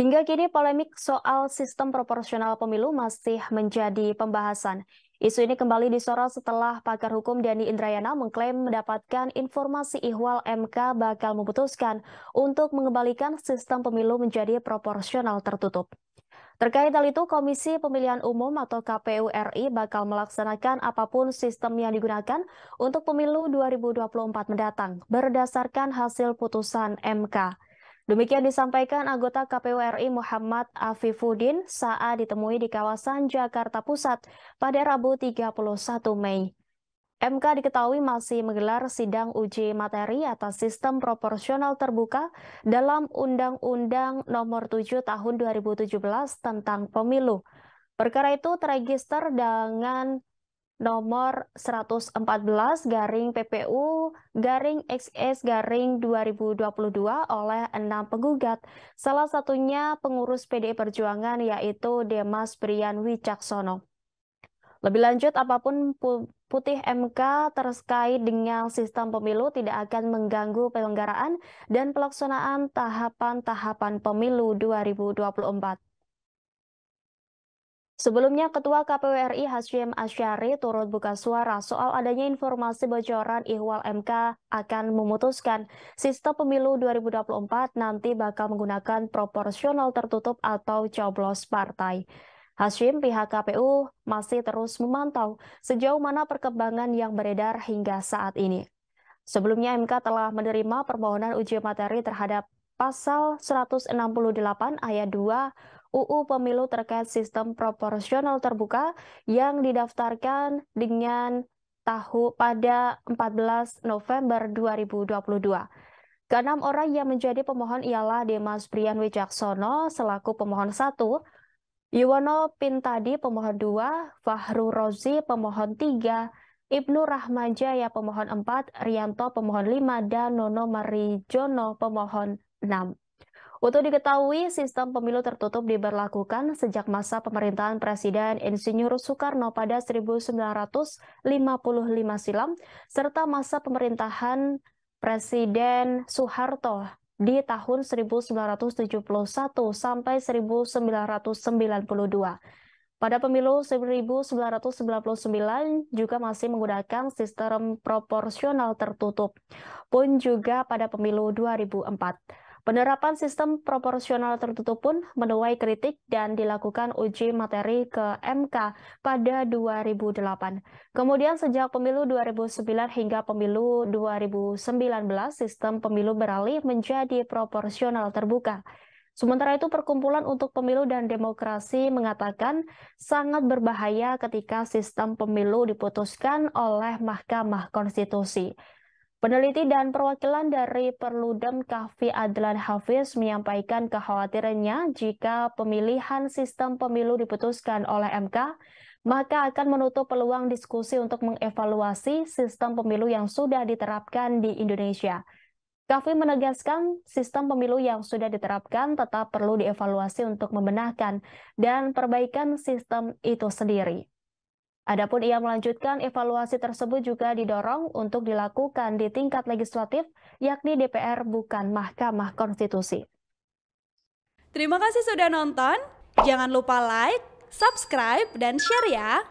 Hingga kini polemik soal sistem proporsional pemilu masih menjadi pembahasan. Isu ini kembali disorot setelah pakar hukum Denny Indrayana mengklaim mendapatkan informasi ihwal MK bakal memutuskan untuk mengembalikan sistem pemilu menjadi proporsional tertutup. Terkait hal itu, Komisi Pemilihan Umum atau KPU RI bakal melaksanakan apapun sistem yang digunakan untuk pemilu 2024 mendatang berdasarkan hasil putusan MK. Demikian disampaikan anggota KPU RI Muhammad Afifuddin saat ditemui di kawasan Jakarta Pusat pada Rabu 31 Mei. MK diketahui masih menggelar sidang uji materi atas sistem proporsional terbuka dalam Undang-Undang Nomor 7 Tahun 2017 tentang Pemilu. Perkara itu terregister dengan nomor 114/PPU/XX/2022 oleh 6 penggugat, salah satunya pengurus PDI Perjuangan yaitu Demas Brian Wicaksono. Lebih lanjut, apapun putih MK terkait dengan sistem pemilu tidak akan mengganggu penyelenggaraan dan pelaksanaan tahapan-tahapan pemilu 2024. Sebelumnya, Ketua KPU RI Hasyim Asyari turut buka suara soal adanya informasi bocoran ihwal MK akan memutuskan sistem pemilu 2024 nanti bakal menggunakan proporsional tertutup atau coblos partai. Hasyim, pihak KPU masih terus memantau sejauh mana perkembangan yang beredar hingga saat ini. Sebelumnya MK telah menerima permohonan uji materi terhadap Pasal 168 ayat 2 UU Pemilu terkait sistem proporsional terbuka yang didaftarkan dengan pada 14 November 2022. Keenam orang yang menjadi pemohon ialah Demas Brian Wicaksono selaku pemohon 1, Yuwono Pintadi pemohon 2, Fahru Rozi pemohon 3, Ibnu Rahmanjaya pemohon 4, Rianto pemohon 5, dan Nono Marijono pemohon 6. Untuk diketahui, sistem pemilu tertutup diberlakukan sejak masa pemerintahan Presiden Insinyur Soekarno pada 1955 silam, serta masa pemerintahan Presiden Soeharto di tahun 1971 sampai 1992. Pada pemilu 1999 juga masih menggunakan sistem proporsional tertutup, pun juga pada pemilu 2004. Penerapan sistem proporsional tertutup pun menuai kritik dan dilakukan uji materi ke MK pada 2008. Kemudian sejak pemilu 2009 hingga pemilu 2019, sistem pemilu beralih menjadi proporsional terbuka. Sementara itu, Perkumpulan untuk Pemilu dan Demokrasi mengatakan sangat berbahaya ketika sistem pemilu diputuskan oleh Mahkamah Konstitusi. Peneliti dan perwakilan dari Perludem Kahfi Adlan Hafiz menyampaikan kekhawatirannya jika pemilihan sistem pemilu diputuskan oleh MK, maka akan menutup peluang diskusi untuk mengevaluasi sistem pemilu yang sudah diterapkan di Indonesia. Kahfi menegaskan sistem pemilu yang sudah diterapkan tetap perlu dievaluasi untuk membenahkan dan perbaikan sistem itu sendiri. Adapun ia melanjutkan evaluasi tersebut juga didorong untuk dilakukan di tingkat legislatif, yakni DPR bukan Mahkamah Konstitusi. Terima kasih sudah nonton. Jangan lupa like, subscribe, dan share ya.